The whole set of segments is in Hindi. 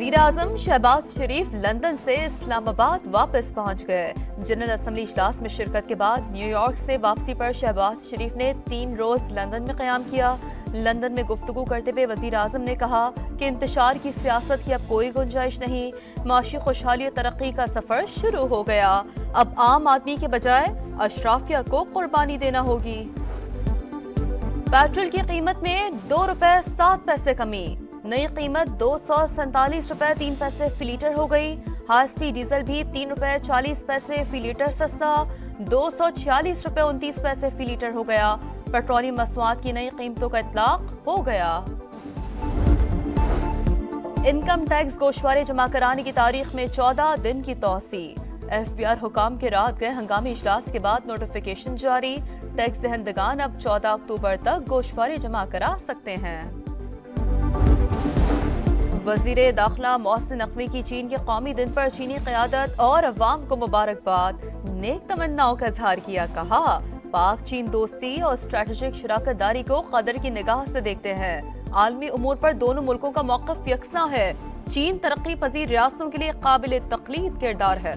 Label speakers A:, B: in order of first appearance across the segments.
A: वजीर आजम शहबाज शरीफ लंदन से इस्लामाबाद वापस पहुंच गए। जनरल असम्बली इजलास में शिरकत के बाद न्यूयॉर्क से वापसी पर शहबाज शरीफ ने 3 रोज लंदन में क़याम किया। लंदन में गुफ्तगू करते हुए वजीर आजम ने कहा कि इंतशार की सियासत की अब कोई गुंजाइश नहीं, माशी खुशहाली और तरक्की का सफर शुरू हो गया। अब आम आदमी के बजाय अशराफिया को कुर्बानी देना होगी। पेट्रोल की कीमत में ₹2.07 कमी, नई कीमत ₹247.03 फी लीटर हो गई। हाई स्पीड डीजल भी ₹3.40 फी लीटर सस्ता, ₹246.29 फी लीटर हो गया। पेट्रोलियम मसनूआत की नई कीमतों का इतलाक हो गया। इनकम टैक्स गोशवारे जमा कराने की तारीख में 14 दिन की तौसी। FBR हुकाम के रात गए हंगामी इजलास के बाद नोटिफिकेशन जारी। टैक्स दहंदगान अब 14 अक्टूबर तक गोशवारे जमा करा सकते हैं। वजीर दाखिला मोहसिन नकवी की चीन के कौमी दिन पर चीनी क़यादत और अवाम को मुबारकबाद, नेक तमन्नाओं का इजहार किया। कहा पाक चीन दोस्ती और स्ट्रेटेजिक शराकतदारी को कदर की निगाह से देखते हैं। आलमी उमूर पर दोनों मुल्कों का मौक़िफ़ यकसा है। चीन तरक्की पजीर रियासतों के लिए काबिल तक़लीद किरदार है।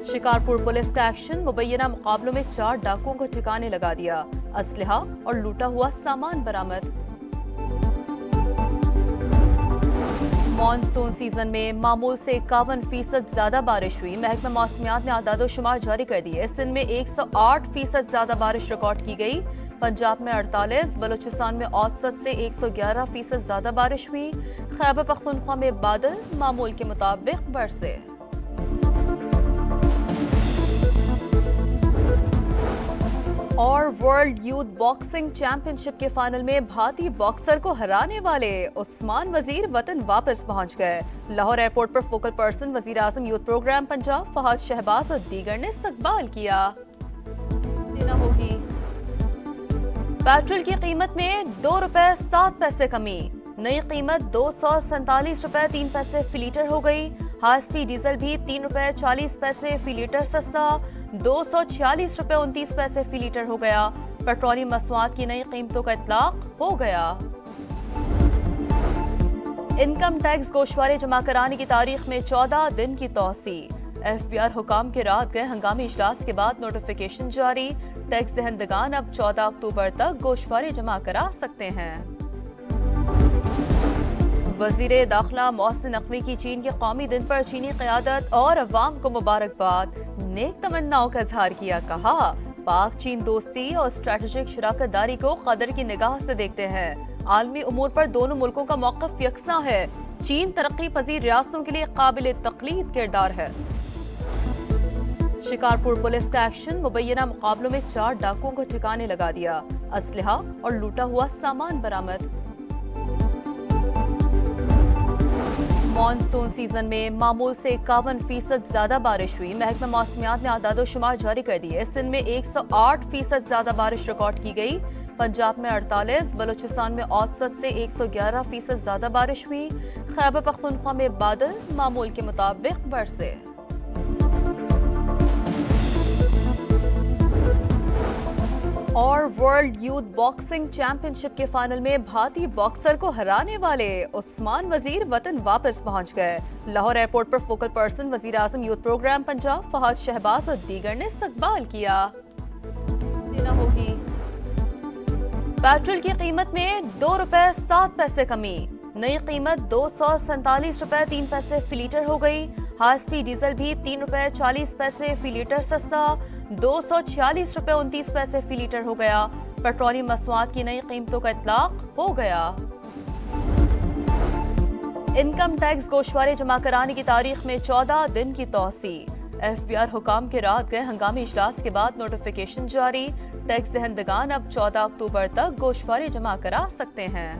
A: शिकारपुर पुलिस का एक्शन, मुबैना मुकाबलों में 4 डाकुओं को ठिकाने लगा दिया। असलहा और लूटा हुआ सामान बरामद। मॉनसून सीजन में मामूल से 51% ज्यादा बारिश हुई। महकमा मौसमियात ने आदादोशुमार जारी कर दिए। सिंध में 108% ज्यादा बारिश रिकॉर्ड की गई। पंजाब में 48, बलूचिस्तान में औसत से 111% ज्यादा बारिश हुई। खैबर पख्तूनख्वा में बादल मामूल के मुताबिक बरसे। और वर्ल्ड यूथ बॉक्सिंग चैंपियनशिप के फाइनल में भारतीय बॉक्सर को हराने वाले उस्मान वजीर वतन वापस पहुंच गए। लाहौर एयरपोर्ट पर फोकल पर्सन वजीर आजम यूथ प्रोग्राम पंजाब फहद शहबाज और दीगर ने इस्तकबाल किया। देना होगी। पेट्रोल की कीमत में ₹2.07 कमी, नई कीमत ₹247.03 फी लीटर हो गई। हाई स्पीड डीजल भी ₹3.40 फी लीटर सस्ता, ₹246.29 फी लीटर हो गया। पेट्रोलियम मसनूआत की नई कीमतों का इतलाक हो गया। इनकम टैक्स गोशवारे जमा कराने की तारीख में 14 दिन की तौसी। FBR हुकाम के रात गए हंगामी इजलास के बाद नोटिफिकेशन जारी। टैक्स दहंदगान अब 14 अक्टूबर तक गोशवारे जमा करा सकते हैं। वजीर दाखिला मोहसिन नकवी की चीन के कौमी दिन पर चीनी क़यादत और अवाम को मुबारकबाद, नेक तमन्नाओं का इजहार किया। कहा पाक चीन दोस्ती और स्ट्रेटेजिक शराकतदारी को कदर की निगाह से देखते हैं। आलमी उमूर पर दोनों मुल्कों का मौक़िफ़ यकसा है। चीन तरक्की पजीर रियासतों के लिए काबिल तक़लीद किरदार है। शिकारपुर पुलिस का एक्शन, मुबैना मुकाबलों में 4 डाकुओं को ठिकाने लगा दिया। असलहा और लूटा हुआ सामान बरामद। मॉनसून सीजन में मामूल से 51% ज्यादा बारिश हुई। महकमा मौसमियात ने आदादोशुमार जारी कर दिए। सिंध में 108% ज्यादा बारिश रिकॉर्ड की गई। पंजाब में 48, बलूचिस्तान में औसत से 111% ज्यादा बारिश हुई। खैबर पख्तूनख्वा में बादल मामूल के मुताबिक बरसे। और वर्ल्ड यूथ बॉक्सिंग चैंपियनशिप के फाइनल में भारतीय बॉक्सर को हराने वाले उस्मान वजीर वतन वापस पहुंच गए। लाहौर एयरपोर्ट पर फोकल पर्सन वजीर आजम यूथ प्रोग्राम पंजाब फहद शहबाज और दीगर ने इस्तकबाल किया। देना होगी। पेट्रोल की कीमत में ₹2.07 कमी, नई कीमत ₹247.03 फी लीटर हो गई। हाई स्पीड डीजल भी ₹3.40 फी लीटर सस्ता, ₹246.29 फी लीटर हो गया। पेट्रोलियम मसनूआत की नई कीमतों का इतलाक हो गया। इनकम टैक्स गोशवारे जमा कराने की तारीख में 14 दिन की तौसी। FBR हुकाम के रात गए हंगामी इजलास के बाद नोटिफिकेशन जारी। टैक्स दहंदगान अब 14 अक्टूबर तक गोशवारे जमा करा सकते हैं।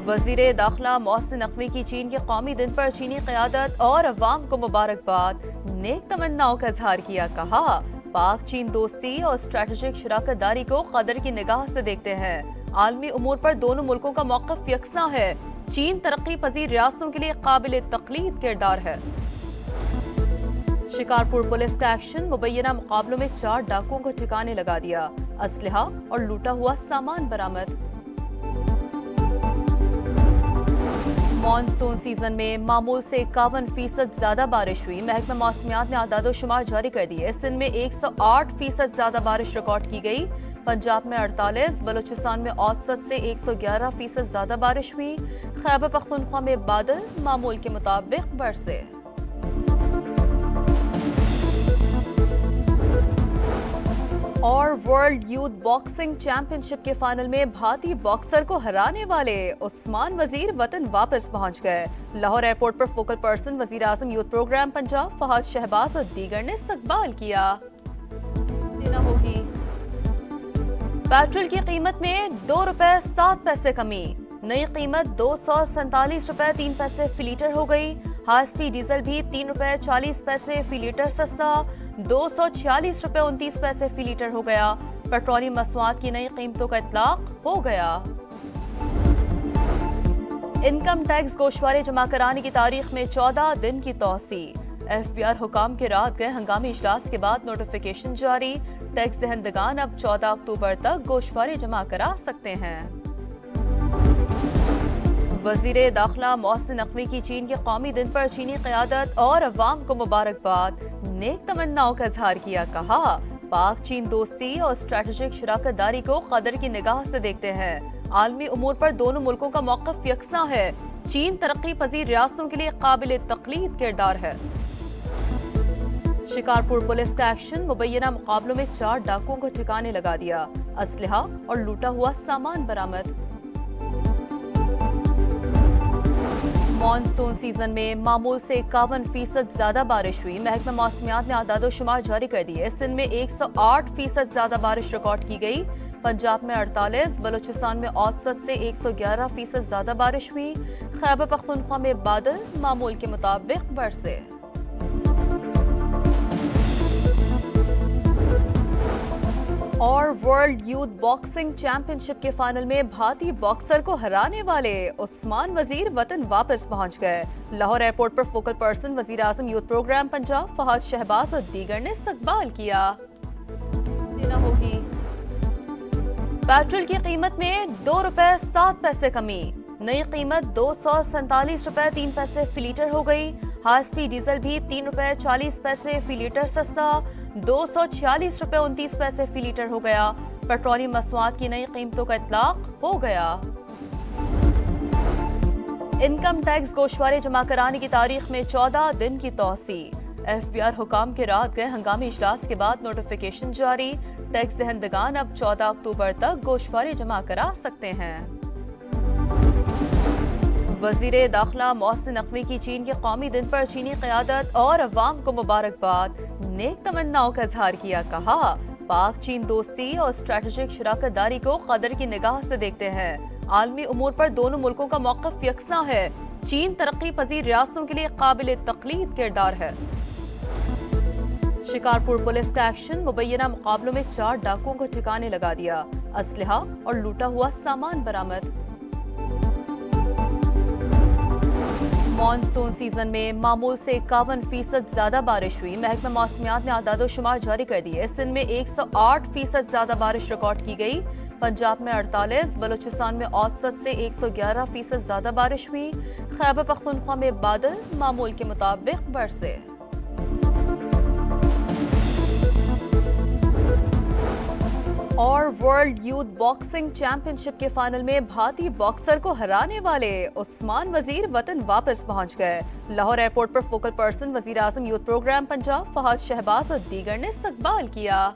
A: वजीर दाखिला मोहसिन नकवी की चीन के कौमी दिन पर चीनी क़यादत और अवाम को मुबारकबाद, नेक तमन्नाओं का इजहार किया। कहा पाक चीन दोस्ती और स्ट्रेटेजिक शराकतदारी को कदर की निगाह से देखते हैं। आलमी उमूर पर दोनों मुल्कों का मौक़िफ़ यकसा है। चीन तरक्की पजीर रियासतों के लिए काबिल तक़लीद किरदार है। शिकारपुर पुलिस का एक्शन, मुबैना मुकाबलों में 4 डाकुओं को ठिकाने लगा दिया। असलहा और लूटा हुआ सामान बरामद। मॉनसून सीजन में मामूल से 51% ज्यादा बारिश हुई। महकमा मौसमियात ने आदादोशुमार जारी कर दिए। सिंध में 108% ज्यादा बारिश रिकॉर्ड की गई। पंजाब में 48, बलूचिस्तान में औसत से 111% ज्यादा बारिश हुई। खैबर पख्तूनख्वा में बादल मामूल के मुताबिक बरसे। और वर्ल्ड यूथ बॉक्सिंग चैंपियनशिप के फाइनल में भारतीय बॉक्सर को हराने वाले उस्मान वजीर वतन वापस पहुंच गए। लाहौर एयरपोर्ट पर फोकल पर्सन वजीर आजम यूथ प्रोग्राम पंजाब फहद शहबाज और दीगर ने इस्तकबाल किया। देना होगी पेट्रोल की कीमत में ₹2.07 कमी। नई कीमत ₹247.03 फी लीटर हो गई। हाई स्पीड डीजल भी ₹3.40 फी लीटर सस्ता, ₹246.29 फी लीटर हो गया। पेट्रोलियम मसनूआत की नई कीमतों का इतलाक हो गया। इनकम टैक्स गोशवारे जमा कराने की तारीख में 14 दिन की तौसी। FBR हुकाम के रात गए हंगामी इजलास के बाद नोटिफिकेशन जारी। टैक्स दहंदगान अब 14 अक्टूबर तक गोशवारे जमा करा सकते हैं। वजीर दाखिला मोहसिन नकवी की चीन के कौमी दिन पर चीनी क़यादत और अवाम को मुबारकबाद। नेक तमन्नाओं का इजहार किया। कहा पाक चीन दोस्ती और स्ट्रेटेजिक शराकतदारी को कदर की निगाह से देखते हैं। आलमी उमूर पर दोनों मुल्कों का मौक़िफ़ यकसा है। चीन तरक्की पजीर रियासतों के लिए काबिल तक़लीद किरदार है। शिकारपुर पुलिस का एक्शन। मुबैना मुकाबलों में 4 डाकुओं को ठिकाने लगा दिया। असलहा और लूटा हुआ सामान बरामद। मॉनसून सीजन में मामूल से 51% ज्यादा बारिश हुई। महकमा मौसमियात ने आदादोशुमार जारी कर दिए। सिंध में 108% ज्यादा बारिश रिकॉर्ड की गई। पंजाब में 48, बलूचिस्तान में औसत से 111% ज्यादा बारिश हुई। खैबर पख्तूनख्वा में बादल मामूल के मुताबिक बरसे। और वर्ल्ड यूथ बॉक्सिंग चैंपियनशिप के फाइनल में भारतीय बॉक्सर को हराने वाले उस्मान वजीर वतन वापस पहुंच गए। लाहौर एयरपोर्ट पर फोकल पर्सन वजीर आजम यूथ प्रोग्राम पंजाब फहद शहबाज और दीगर ने इस्तकबाल किया। देना होगी पेट्रोल की कीमत में ₹2.07 कमी। नई कीमत ₹247.03 फी लीटर हो गई। हाई स्पीड डीजल भी ₹3.40 फी लीटर सस्ता, ₹246.29 फी लीटर हो गया। पेट्रोलियम मसनूआत की नई कीमतों का इतलाक हो गया। इनकम टैक्स गोशवारे जमा कराने की तारीख में 14 दिन की तौसी। FBR हुकाम के रात गए हंगामी इजलास के बाद नोटिफिकेशन जारी। टैक्स दहंदगान अब 14 अक्टूबर तक गोशवारे जमा करा सकते हैं। वजीर दाखिला मोहसिन नकवी की चीन के कौमी दिन पर चीनी क़यादत और अवाम को मुबारकबाद। नेक तमन्नाओं का इजहार किया। कहा पाक चीन दोस्ती और स्ट्रेटेजिक शराकतदारी को कदर की निगाह से देखते हैं। आलमी उमूर पर दोनों मुल्कों का मौक़िफ़ यकसा है। चीन तरक्की पजीर रियासतों के लिए काबिल तक़लीद किरदार है। शिकारपुर पुलिस का एक्शन। मुबैना मुकाबलों में 4 डाकुओं को ठिकाने लगा दिया। असलहा और लूटा हुआ सामान बरामद। मॉनसून सीजन में मामूल से 51% ज्यादा बारिश हुई। महकमा मौसमियात ने आदादोशुमार जारी कर दिए। सिंध में 108% ज्यादा बारिश रिकॉर्ड की गई। पंजाब में 48, बलूचिस्तान में औसत से 111% ज्यादा बारिश हुई। खैबर पख्तूनख्वा में बादल मामूल के मुताबिक बरसे। और वर्ल्ड यूथ बॉक्सिंग चैंपियनशिप के फाइनल में भारतीय बॉक्सर को हराने वाले उस्मान वजीर वतन वापस पहुंच गए। लाहौर एयरपोर्ट पर फोकल पर्सन वजीर आजम यूथ प्रोग्राम पंजाब फहद शहबाज और दीगर ने इस्तकबाल किया।